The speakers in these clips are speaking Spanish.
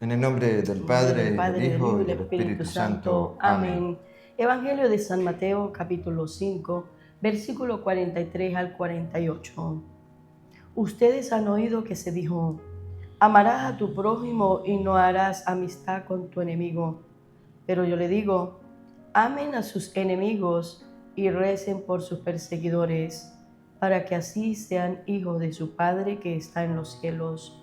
En el nombre del En el nombre del Padre, del Padre, del Hijo Hijo y y del del Espíritu Espíritu Santo. Santo. Amén. Amén. Evangelio de San Mateo, capítulo 5, versículo 43 al 48. Ustedes han oído que se dijo: amarás a tu prójimo y no harás amistad con tu enemigo. Pero yo le digo: amen a sus enemigos y recen por sus perseguidores, para que así sean hijos de su Padre que está en los cielos.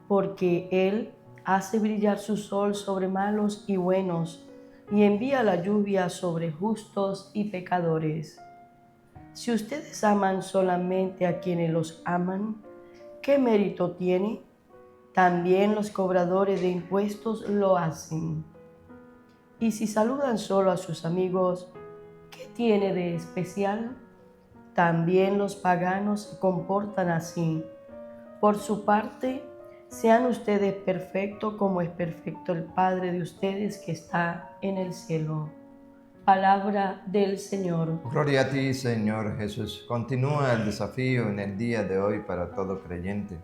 Porque Él hace brillar su sol sobre malos y buenos, y envía la lluvia sobre justos y pecadores. Si ustedes aman solamente a quienes los aman, ¿qué mérito tiene? También los cobradores de impuestos lo hacen. Y si saludan solo a sus amigos, ¿qué tiene de especial? También los paganos se comportan así. Por su parte, sean ustedes perfectos como es perfecto el Padre de ustedes que está en el cielo. Palabra del Señor. Gloria a ti, Señor Jesús. Continúa el desafío en el día de hoy para todo creyente.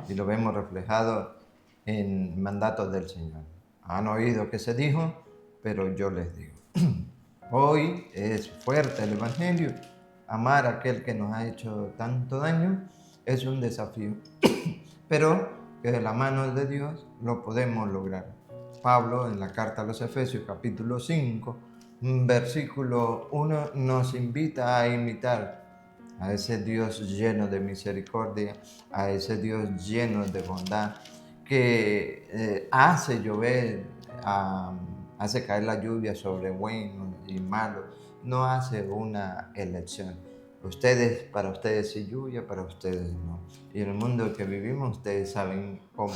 Y lo vemos reflejado en mandatos del Señor. Han oído que se dijo, pero yo les digo. Hoy es fuerte el Evangelio. Amar a aquel que nos ha hecho tanto daño es un desafío. Pero que de la mano de Dios lo podemos lograr. Pablo, en la carta a los Efesios, capítulo 5, versículo 1, nos invita a imitar a ese Dios lleno de misericordia, a ese Dios lleno de bondad, que hace llover, hace caer la lluvia sobre buenos y malos, no hace una elección. Para ustedes sí lluvia, para ustedes no. Y en el mundo que vivimos, ustedes saben cómo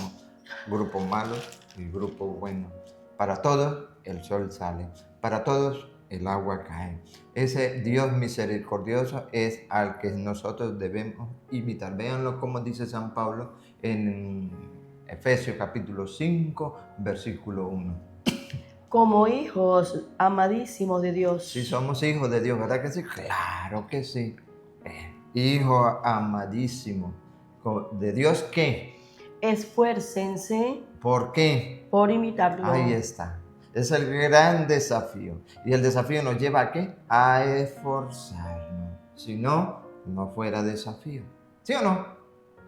grupos malos y grupos buenos. Para todos el sol sale, para todos el agua cae. Ese Dios misericordioso es al que nosotros debemos imitar. Véanlo como dice San Pablo en Efesios capítulo 5, versículo 1. Como hijos amadísimos de Si Dios, somos hijos de Dios, ¿verdad que sí? Claro que sí. Hijo amadísimo. ¿De Dios qué? esfuércense ¿Por qué? por Ahí imitarlo. está. Es el gran desafío. Y el desafío nos lleva ¿a qué? A esforzarnos. Si no, no fuera desafío. ¿Sí o no?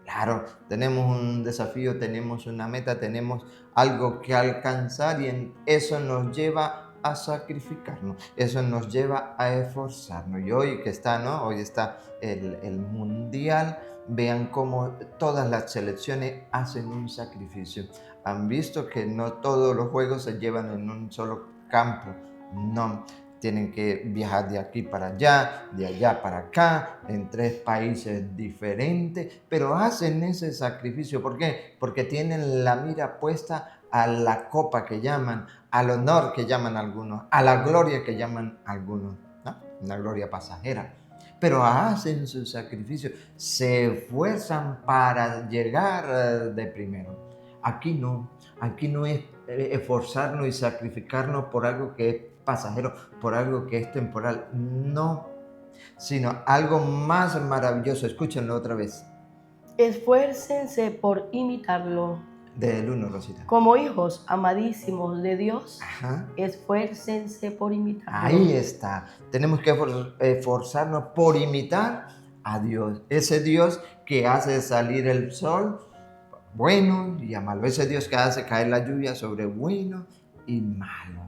Claro, tenemos un desafío, tenemos una meta, tenemos algo que alcanzar y eso nos lleva a sacrificarnos, eso nos lleva a esforzarnos. Y hoy que está, ¿no? Hoy está el mundial, vean cómo todas las selecciones hacen un sacrificio. Han visto que no todos los juegos se llevan en un solo campo, no. Tienen que viajar de aquí para allá, de allá para acá, en 3 países diferentes, pero hacen ese sacrificio. ¿Por qué? Porque tienen la mira puesta a la copa que llaman, al honor que llaman algunos, a la gloria que llaman algunos, ¿no? Una gloria pasajera. Pero hacen su sacrificio, se esfuerzan para llegar de primero. Aquí no es esforzarnos y sacrificarnos por algo que es pasajero, por algo que es temporal, no, sino algo más maravilloso. Escúchenlo otra vez, Esfuércense por imitarlo. del 1, Rosita. Como hijos amadísimos de Dios, Ajá. esfuércense por imitarlo. Ahí está. Tenemos que esforzarnos por imitar a Dios. Ese Dios que hace salir el sol bueno y a malo. Ese Dios que hace caer la lluvia sobre bueno y malo.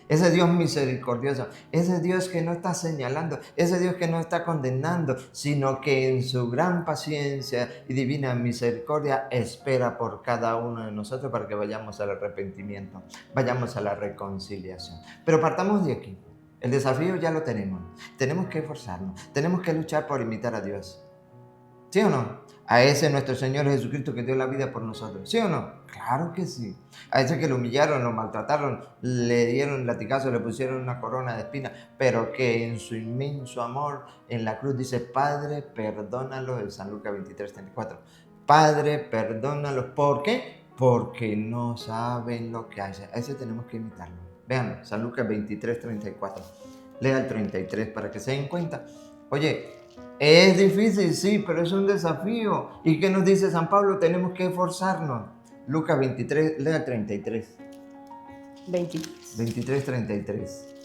Ese Dios misericordioso, ese Dios que no está señalando, ese Dios que no está condenando, sino que en su gran paciencia y divina misericordia espera por cada uno de nosotros para que vayamos al arrepentimiento, vayamos a la reconciliación. Pero partamos de aquí. El desafío ya lo tenemos. Tenemos que esforzarnos, tenemos que luchar por imitar a Dios. ¿Sí o no? A ese nuestro Señor Jesucristo que dio la vida por nosotros. ¿Sí o no? Claro que sí. A ese que lo humillaron, lo maltrataron, le dieron latigazo, le pusieron una corona de espinas, pero que en su inmenso amor en la cruz dice: Padre, perdónalos, en San Lucas 23:34. Padre, perdónalos. ¿Por qué? Porque no saben lo que hacen. A ese tenemos que imitarlo. Vean, San Lucas 23:34. Lea el 33 para que se den cuenta. Oye, es difícil, sí, pero es un desafío. ¿Y qué nos dice San Pablo? Tenemos que esforzarnos. Lucas 23, lea 33. 23. 23, 33.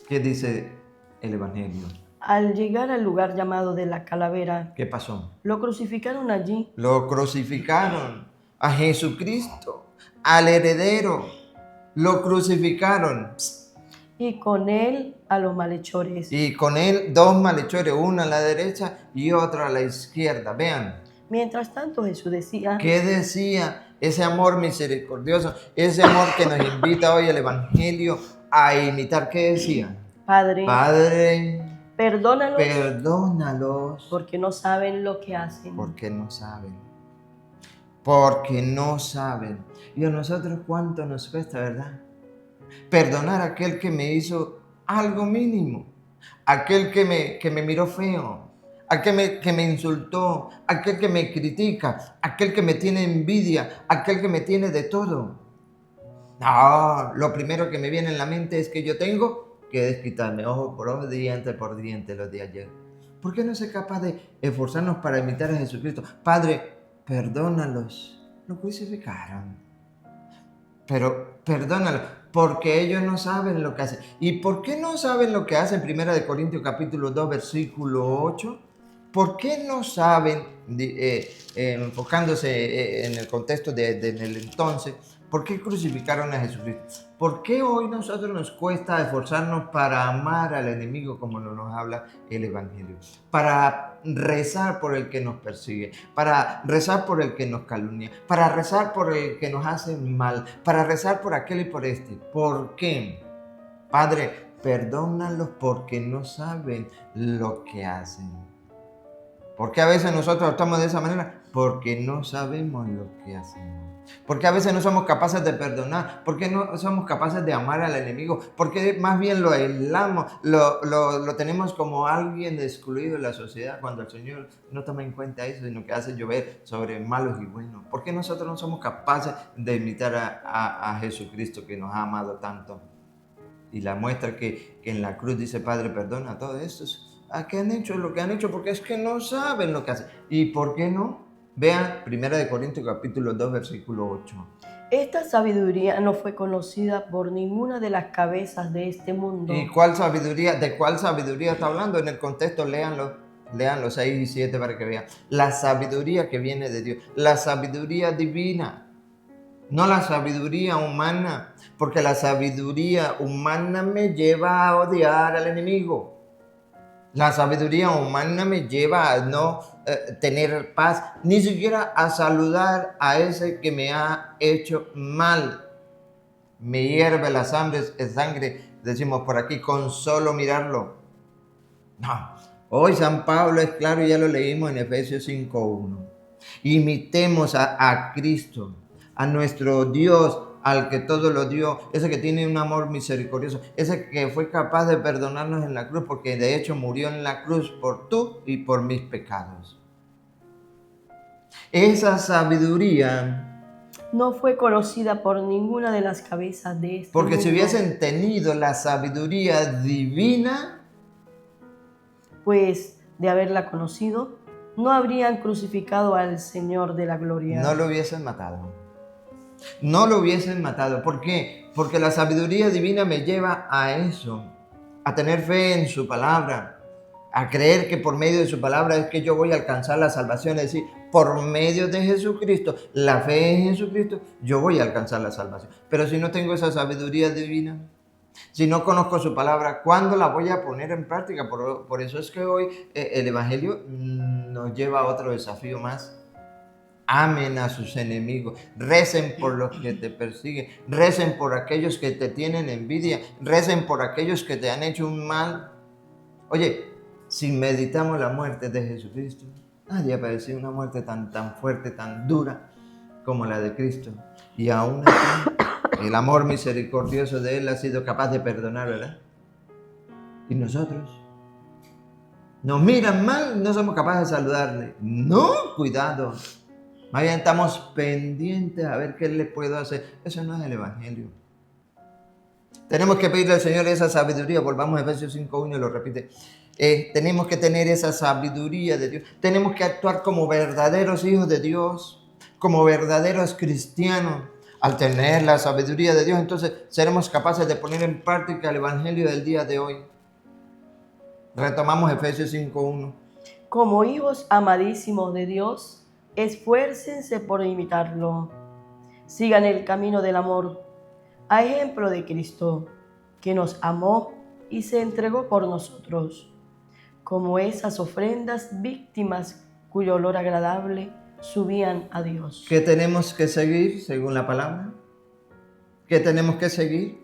¿Qué dice el Evangelio? Al llegar al lugar llamado de la Calavera, ¿Qué pasó? lo crucificaron allí Lo crucificaron a Jesucristo, al heredero. Lo crucificaron. y con él a los malhechores. Y con él dos malhechores, uno a la derecha y otro a la izquierda. Vean, Mientras tanto Jesús decía, ¿qué decía ese amor misericordioso? Ese amor que nos invita hoy el Evangelio a imitar. ¿Qué decía? Padre, Padre, perdónalos perdónalos porque no saben lo que hacen. porque no saben. Porque no saben. Y a nosotros cuánto nos cuesta, ¿verdad? Perdonar a aquel que me hizo algo mínimo, aquel que me miró feo, aquel que me insultó, aquel que me critica, aquel que me tiene envidia, aquel que me tiene de todo. No, lo primero que me viene en la mente es que yo tengo que desquitarme ojo por ojo, diente por diente los de ayer. ¿Por qué no soy capaz de esforzarnos para imitar a Jesucristo? Padre, perdónalos. Lo crucificaron. Pero perdónalos, porque ellos no saben lo que hacen. ¿Y por qué no saben lo que hacen? 1 Corintios capítulo 2, versículo 8. ¿Por qué no saben, enfocándose en el contexto en el entonces, por qué crucificaron a Jesucristo? ¿Por qué hoy nosotros nos cuesta esforzarnos para amar al enemigo como nos habla el Evangelio? Para rezar por el que nos persigue, para rezar por el que nos calumnia, para rezar por el que nos hace mal, para rezar por aquel y por este. ¿Por qué? Padre, perdónalos porque no saben lo que hacen. ¿Por qué a veces nosotros actuamos de esa manera? Porque no sabemos lo que hacemos. Porque a veces no somos capaces de perdonar. Porque no somos capaces de amar al enemigo. Porque más bien lo aislamos, lo tenemos como alguien excluido de la sociedad, cuando el Señor no toma en cuenta eso, sino que hace llover sobre malos y buenos. ¿Por qué nosotros no somos capaces de imitar a Jesucristo, que nos ha amado tanto? Y la muestra que en la cruz dice, Padre, perdona a todos estos. ¿A qué han hecho lo que han hecho? Porque es que no saben lo que hacen. ¿Y por qué no? Vean 1 Corintios capítulo 2, versículo 8. Esta sabiduría no fue conocida por ninguna de las cabezas de este mundo. ¿Y cuál sabiduría? ¿De cuál sabiduría está hablando? En el contexto, léanlo 6 y 7 para que vean. La sabiduría que viene de Dios, la sabiduría divina, no la sabiduría humana, porque la sabiduría humana me lleva a odiar al enemigo. La sabiduría humana me lleva a no tener paz, ni siquiera a saludar a ese que me ha hecho mal. Me hierve la sangre, decimos por aquí, con solo mirarlo. No, hoy San Pablo es claro, ya lo leímos en Efesios 5:1. Imitemos a Cristo, a nuestro Dios, al que todo lo dio, ese que tiene un amor misericordioso, ese que fue capaz de perdonarnos en la cruz, porque de hecho murió en la cruz por tú y por mis pecados. Esa sabiduría no fue conocida por ninguna de las cabezas de este porque mundo. si hubiesen tenido la sabiduría divina, pues de haberla conocido, no habrían crucificado al Señor de la gloria. no lo hubiesen matado. No lo hubiesen matado. ¿Por qué? Porque la sabiduría divina me lleva a eso, a tener fe en su palabra, a creer que por medio de su palabra es que yo voy a alcanzar la salvación. Es decir, por medio de Jesucristo, la fe en Jesucristo, yo voy a alcanzar la salvación. Pero si no tengo esa sabiduría divina, si no conozco su palabra, ¿cuándo la voy a poner en práctica? Por eso es que hoy el Evangelio nos lleva a otro desafío más. Amen a sus enemigos, recen por los que te persiguen, recen por aquellos que te tienen envidia, recen por aquellos que te han hecho un mal. Oye, si meditamos la muerte de Jesucristo, nadie ha padecido una muerte tan fuerte, tan dura como la de Cristo. Y aún así, el amor misericordioso de Él ha sido capaz de perdonar, ¿verdad? Y nosotros nos miran mal, no somos capaces de saludarle. No, cuidado. Más bien estamos pendientes a ver qué le puedo hacer. Eso no es el Evangelio. Tenemos que pedirle al Señor esa sabiduría. Volvamos a Efesios 5:1 y lo repite. Tenemos que tener esa sabiduría de Dios. Tenemos que actuar como verdaderos hijos de Dios, como verdaderos cristianos, al tener la sabiduría de Dios, entonces seremos capaces de poner en práctica el Evangelio del día de hoy. Retomamos Efesios 5:1. Como hijos amadísimos de Dios, esfuércense por imitarlo. Sigan el camino del amor, a ejemplo de Cristo, que nos amó y se entregó por nosotros, como esas ofrendas víctimas cuyo olor agradable subían a Dios. ¿Qué tenemos que seguir según la palabra? ¿Qué tenemos que seguir?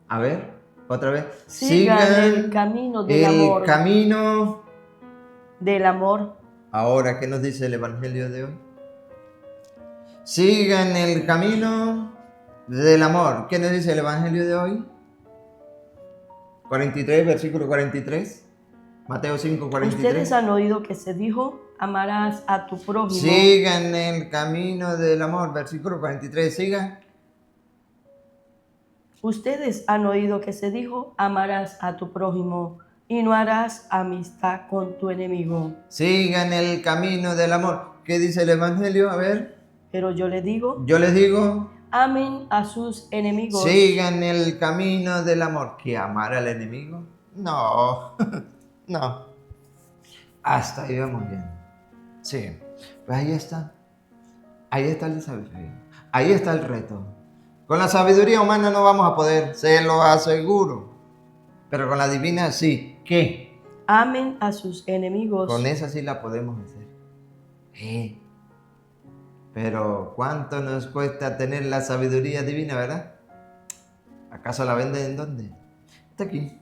A ver, otra vez. Sigan el camino del amor. El camino del amor. Ahora, ¿qué nos dice el Evangelio de hoy? Sigan el camino del amor. ¿Qué nos dice el Evangelio de hoy? 43, versículo 43. Mateo 5, 43. Ustedes han oído que se dijo, amarás a tu prójimo. Sigan el camino del amor. Versículo 43, sigan. Ustedes han oído que se dijo, amarás a tu prójimo y no harás amistad con tu enemigo. Sigan el camino del amor. ¿Qué dice el Evangelio? A ver. Pero yo les digo, amen a sus enemigos. Sigan el camino del amor. ¿Qué, amar al enemigo? No, no. Hasta ahí vamos bien. Sí, pues ahí está. Ahí está el desafío. Ahí está el reto. Con la sabiduría humana no vamos a poder, se lo aseguro. Pero con la divina sí. ¿Qué? Amen a sus enemigos. Con esa sí la podemos hacer. Pero ¿cuánto nos cuesta tener la sabiduría divina, verdad? ¿Acaso la venden en dónde? Está aquí, en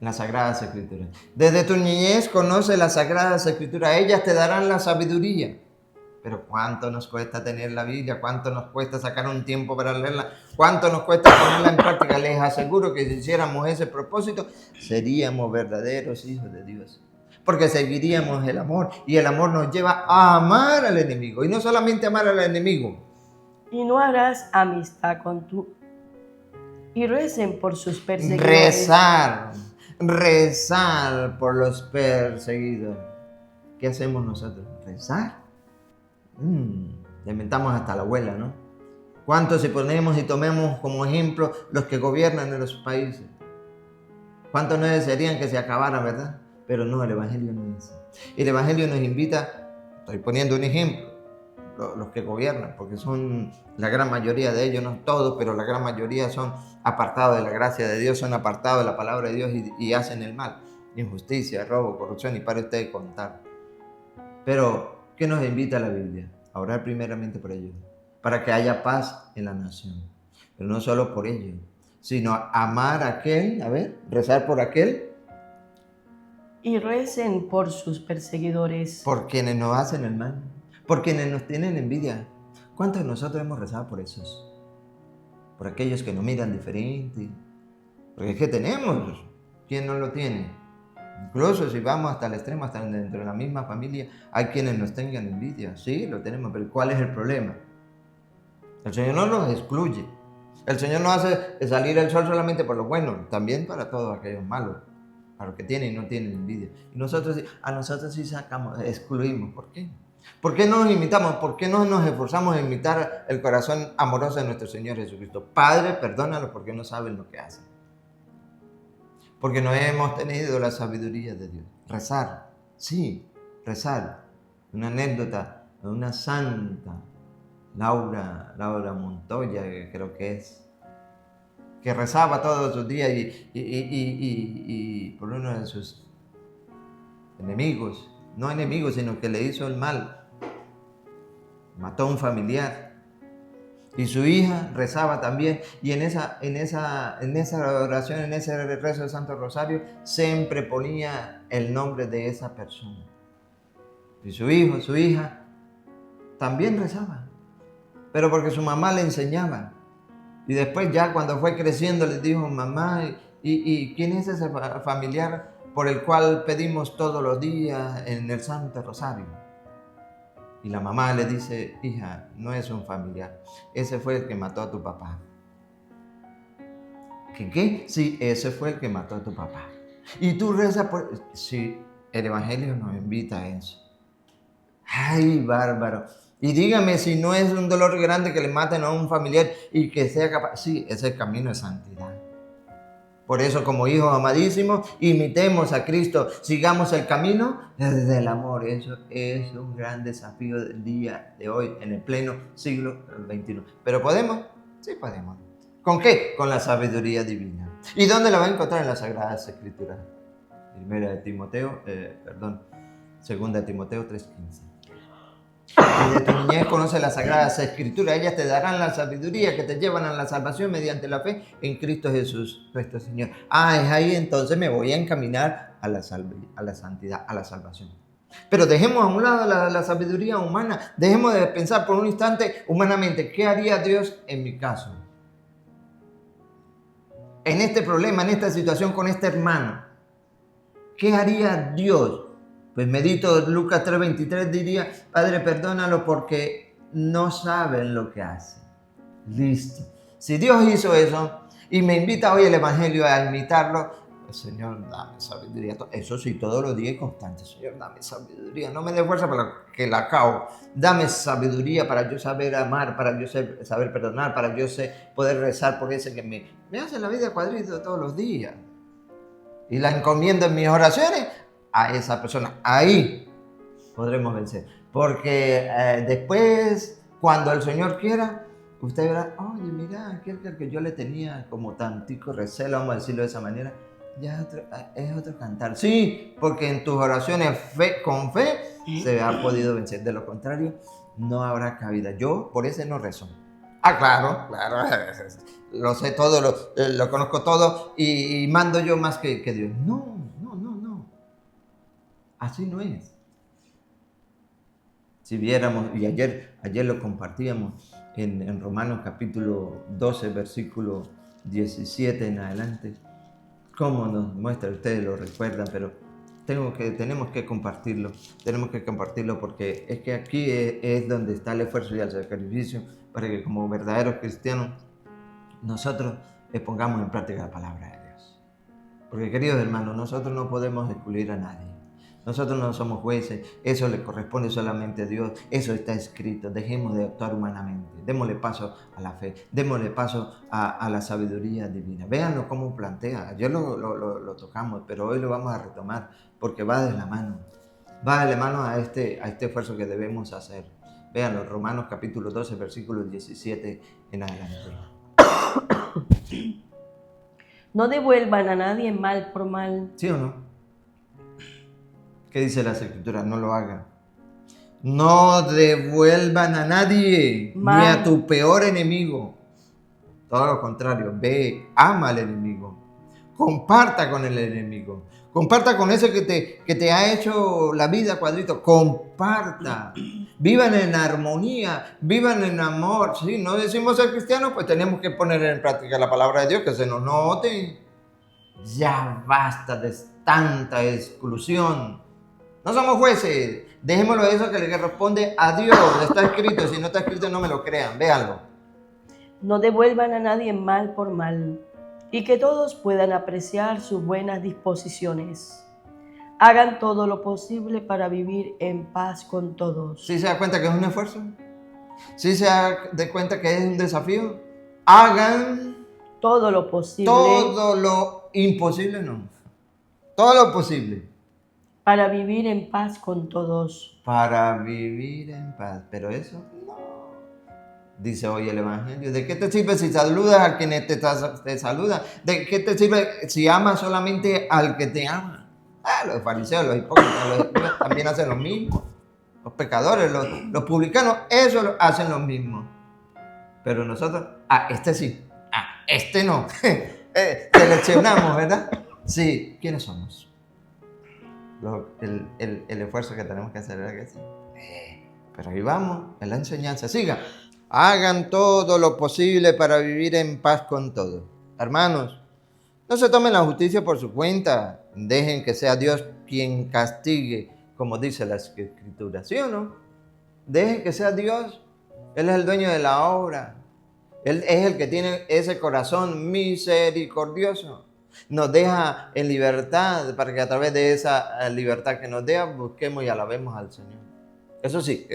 las Sagradas Escrituras. Desde tu niñez conoce las Sagradas Escrituras. Ellas te darán la sabiduría. Pero ¿cuánto nos cuesta tener la Biblia? ¿Cuánto nos cuesta sacar un tiempo para leerla? ¿Cuánto nos cuesta ponerla en práctica? Les aseguro que si hiciéramos ese propósito, seríamos verdaderos hijos de Dios. Porque seguiríamos el amor. Y el amor nos lleva a amar al enemigo. Y no solamente amar al enemigo. Y no harás amistad con tu... Y recen por sus perseguidores. Rezar por los perseguidos. ¿Qué hacemos nosotros? Rezar. Le inventamos hasta la abuela, ¿no? ¿Cuántos si ponemos y tomemos como ejemplo los que gobiernan en los países? ¿Cuántos no desearían que se acabaran, verdad? Pero no, el Evangelio no es eso. El Evangelio nos invita, estoy poniendo un ejemplo, los que gobiernan, porque son la gran mayoría de ellos, no todos, pero la gran mayoría son apartados de la gracia de Dios, son apartados de la palabra de Dios y hacen el mal. Injusticia, robo, corrupción, y para usted contar. Pero ¿qué nos invita la Biblia? A orar primeramente por ellos, para que haya paz en la nación. Pero no solo por ellos, sino amar a aquel, rezar por aquel. Y recen por sus perseguidores. Por quienes nos hacen el mal, por quienes nos tienen envidia. ¿Cuántos de nosotros hemos rezado por esos? Por aquellos que nos miran diferente. Porque es que tenemos, ¿quién no lo tiene? Incluso si vamos hasta el extremo, hasta dentro de la misma familia, hay quienes nos tengan envidia. Sí, lo tenemos, pero ¿cuál es el problema? El Señor no nos excluye. El Señor no hace salir el sol solamente por lo bueno, también para todos aquellos malos, para los que tienen y no tienen envidia. Y a nosotros sí excluimos. ¿Por qué? ¿Por qué no nos imitamos? ¿Por qué no nos esforzamos en imitar el corazón amoroso de nuestro Señor Jesucristo? Padre, perdónalos porque no saben lo que hacen. Porque no hemos tenido la sabiduría de Dios. Rezar, sí, rezar. Una anécdota de una santa, Laura Montoya, que creo que es, que rezaba todos los días y por uno de sus enemigos, no enemigos, sino que le hizo el mal, mató a un familiar. Y su hija rezaba también, y en esa oración, en ese rezo del Santo Rosario, siempre ponía el nombre de esa persona. Y su hijo, su hija, también rezaba, pero porque su mamá le enseñaba. Y después ya cuando fue creciendo le dijo, mamá, ¿y quién es ese familiar por el cual pedimos todos los días en el Santo Rosario? Y la mamá le dice, hija, no es un familiar, ese fue el que mató a tu papá. ¿Qué? Sí, ese fue el que mató a tu papá. Y tú rezas por... Sí, el Evangelio nos invita a eso. ¡Ay, bárbaro! Y dígame si no es un dolor grande que le maten a un familiar y que sea capaz. Sí, ese es el camino de santidad. Por eso, como hijos amadísimos, imitemos a Cristo, sigamos el camino del amor. Eso es un gran desafío del día de hoy, en el pleno siglo XXI. ¿Pero podemos? Sí podemos. ¿Con qué? Con la sabiduría divina. ¿Y dónde la va a encontrar? En las Sagradas Escrituras. Segunda de Timoteo 3:15. Desde tu niñez conoce las Sagradas Escrituras. Ellas te darán la sabiduría que te llevan a la salvación mediante la fe en Cristo Jesús, nuestro Señor. Es ahí entonces me voy a encaminar a la santidad, a la salvación. Pero dejemos a un lado la sabiduría humana. Dejemos de pensar por un instante humanamente. ¿Qué haría Dios en mi caso? En este problema, en esta situación con este hermano. ¿Qué haría Dios? Pues medito Lucas 3:23, diría: Padre, perdónalo porque no saben lo que hacen. Listo. Si Dios hizo eso y me invita hoy el Evangelio a imitarlo, pues, Señor, dame sabiduría. Eso sí, todos los días y constante. Señor, dame sabiduría. No me dé fuerza para que la acabo. Dame sabiduría para yo saber amar, para yo saber perdonar, para yo poder rezar por ese que me hace la vida cuadrito todos los días. Y la encomiendo en mis oraciones a esa persona. Ahí podremos vencer. Porque después, cuando el Señor quiera, usted verá: oye, mira, aquel que yo le tenía como tantico recelo, vamos a decirlo de esa manera, ya es otro cantar. Sí, porque en tus oraciones con fe se ha podido vencer. De lo contrario, no habrá cabida. Yo por ese no rezo. Claro. Lo sé todo, lo conozco todo y mando yo más que Dios. No. Así no es. Si viéramos, y ayer lo compartíamos en Romanos capítulo 12, versículo 17 en adelante, cómo nos muestra, ustedes lo recuerdan, pero tenemos que compartirlo porque es que aquí es donde está el esfuerzo y el sacrificio para que como verdaderos cristianos nosotros pongamos en práctica la palabra de Dios. Porque, queridos hermanos, nosotros no podemos excluir a nadie. Nosotros no somos jueces, eso le corresponde solamente a Dios, eso está escrito. Dejemos de actuar humanamente, démosle paso a la fe, démosle paso a la sabiduría divina. Véanlo cómo plantea, ayer lo tocamos, pero hoy lo vamos a retomar porque va de la mano a este esfuerzo que debemos hacer. Véanlo, Romanos capítulo 12, versículo 17 en adelante. No devuelvan a nadie mal por mal. ¿Sí o no? ¿Qué dice las Escrituras? No lo hagan. No devuelvan a nadie, ni a tu peor enemigo. Todo lo contrario, ama al enemigo. Comparta con el enemigo. Comparta con ese que te ha hecho la vida cuadrito. Comparta. Vivan en armonía, vivan en amor. Si no decimos ser cristianos, pues tenemos que poner en práctica la palabra de Dios, que se nos note. Ya basta de tanta exclusión. No somos jueces, dejémoslo eso que le corresponde a Dios. Está escrito, si no está escrito no me lo crean, véanlo. No devuelvan a nadie mal por mal, y que todos puedan apreciar sus buenas disposiciones. Hagan todo lo posible para vivir en paz con todos. ¿Sí se da cuenta que es un esfuerzo? ¿Sí se da cuenta que es un desafío? Hagan todo lo posible. Todo lo imposible no. Todo lo posible. Para vivir en paz con todos. Para vivir en paz. Pero eso no. Dice hoy el Evangelio. ¿De qué te sirve si saludas a quienes te saludan? ¿De qué te sirve si amas solamente al que te ama? Los fariseos, los hipócritas, también hacen lo mismo. Los pecadores, los publicanos, eso hacen lo mismo. Pero nosotros, este sí, este no. Seleccionamos, ¿verdad? Sí, ¿quiénes somos? El esfuerzo que tenemos que hacer, ¿verdad que sí? Pero ahí vamos, en la enseñanza. Siga. Hagan todo lo posible para vivir en paz con todos. Hermanos, no se tomen la justicia por su cuenta. Dejen que sea Dios quien castigue, como dice la Escritura. ¿Sí o no? Dejen que sea Dios. Él es el dueño de la obra. Él es el que tiene ese corazón misericordioso. Nos deja en libertad para que a través de esa libertad que nos deja busquemos y alabemos al Señor. Eso sí,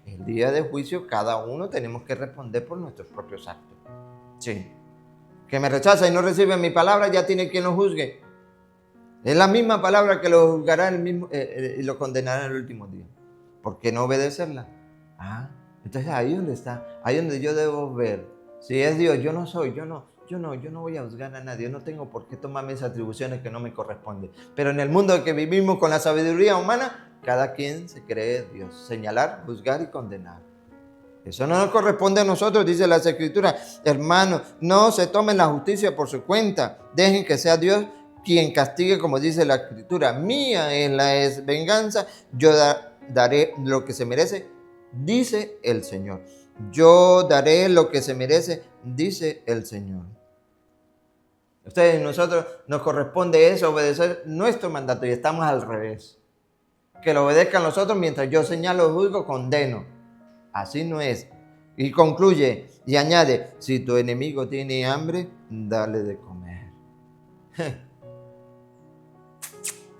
el día de juicio cada uno tenemos que responder por nuestros propios actos. Sí. Que me rechaza y no recibe mi palabra, ya tiene quien lo juzgue. Es la misma palabra que lo juzgará y lo condenará en el último día. ¿Por qué no obedecerla? Entonces ahí donde está, ahí donde yo debo ver. Si es Dios, yo no voy a juzgar a nadie, no tengo por qué tomarme esas atribuciones que no me corresponden. Pero en el mundo en que vivimos con la sabiduría humana, cada quien se cree Dios. Señalar, juzgar y condenar. Eso no nos corresponde a nosotros, dice las Escrituras. Hermanos, no se tomen la justicia por su cuenta. Dejen que sea Dios quien castigue, como dice la Escritura. Mía es la venganza, yo daré lo que se merece, dice el Señor. Yo daré lo que se merece, dice el Señor. Ustedes y nosotros nos corresponde eso, obedecer nuestro mandato, y estamos al revés. Que lo obedezcan los otros mientras yo señalo, juzgo, condeno. Así no es. Y concluye y añade, si tu enemigo tiene hambre, dale de comer.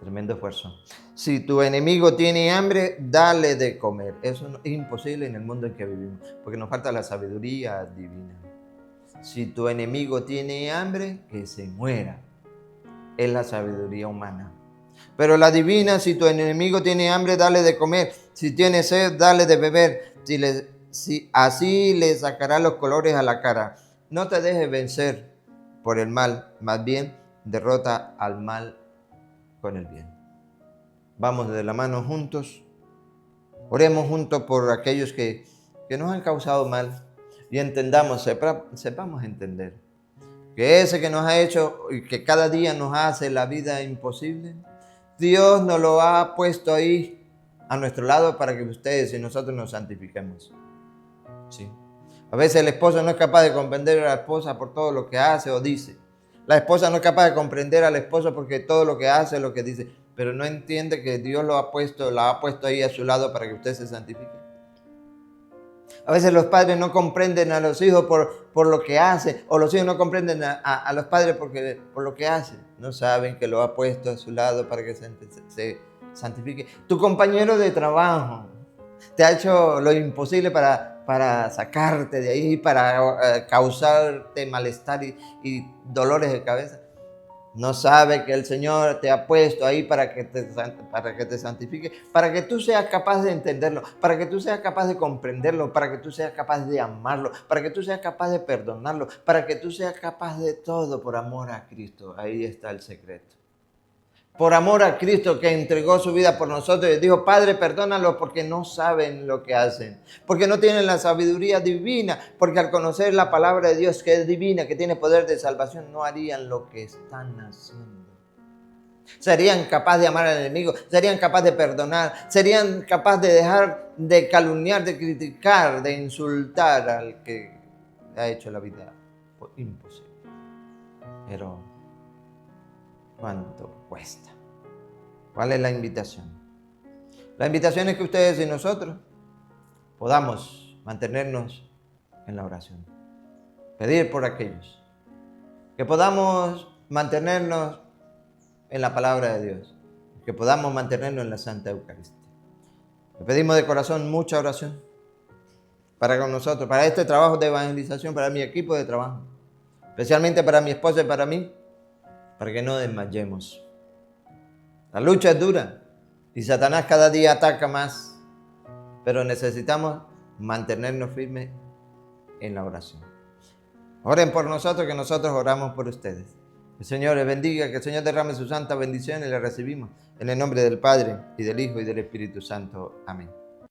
Tremendo esfuerzo. Si tu enemigo tiene hambre, dale de comer. Eso es imposible en el mundo en que vivimos, porque nos falta la sabiduría divina. Si tu enemigo tiene hambre, que se muera. Es la sabiduría humana. Pero la divina, si tu enemigo tiene hambre, dale de comer. Si tiene sed, dale de beber. Así le sacará los colores a la cara. No te dejes vencer por el mal, más bien derrota al mal con el bien. Vamos de la mano juntos. Oremos juntos por aquellos que nos han causado mal y entendamos, sepamos entender que ese que nos ha hecho y que cada día nos hace la vida imposible, Dios nos lo ha puesto ahí a nuestro lado para que ustedes y nosotros nos santifiquemos. Sí. A veces el esposo no es capaz de comprender a la esposa por todo lo que hace o dice. La esposa no es capaz de comprender al esposo porque todo lo que hace, lo que dice, pero no entiende que Dios la ha puesto ahí a su lado para que usted se santifique. A veces los padres no comprenden a los hijos por lo que hacen, o los hijos no comprenden a los padres por lo que hacen. No saben que lo ha puesto a su lado para que se santifique. Tu compañero de trabajo te ha hecho lo imposible para sacarte de ahí, para causarte malestar y dolores de cabeza. No sabe que el Señor te ha puesto ahí para que te santifique, para que tú seas capaz de entenderlo, para que tú seas capaz de comprenderlo, para que tú seas capaz de amarlo, para que tú seas capaz de perdonarlo, para que tú seas capaz de todo por amor a Cristo. Ahí está el secreto. Por amor a Cristo que entregó su vida por nosotros y dijo, Padre, perdónalos porque no saben lo que hacen, porque no tienen la sabiduría divina, porque al conocer la palabra de Dios que es divina, que tiene poder de salvación, no harían lo que están haciendo. Serían capaces de amar al enemigo, serían capaces de perdonar, serían capaces de dejar de calumniar, de criticar, de insultar al que ha hecho la vida imposible. Pero ¿cuánto cuesta? ¿Cuál es la invitación? La invitación es que ustedes y nosotros podamos mantenernos en la oración. Pedir por aquellos. Que podamos mantenernos en la palabra de Dios. Que podamos mantenernos en la Santa Eucaristía. Le pedimos de corazón mucha oración para con nosotros, para este trabajo de evangelización, para mi equipo de trabajo. Especialmente para mi esposa y para mí, para que no desmayemos. La lucha es dura y Satanás cada día ataca más, pero necesitamos mantenernos firmes en la oración. Oren por nosotros, que nosotros oramos por ustedes. Que el Señor les bendiga, que el Señor derrame su santa bendición y la recibimos en el nombre del Padre y del Hijo y del Espíritu Santo. Amén.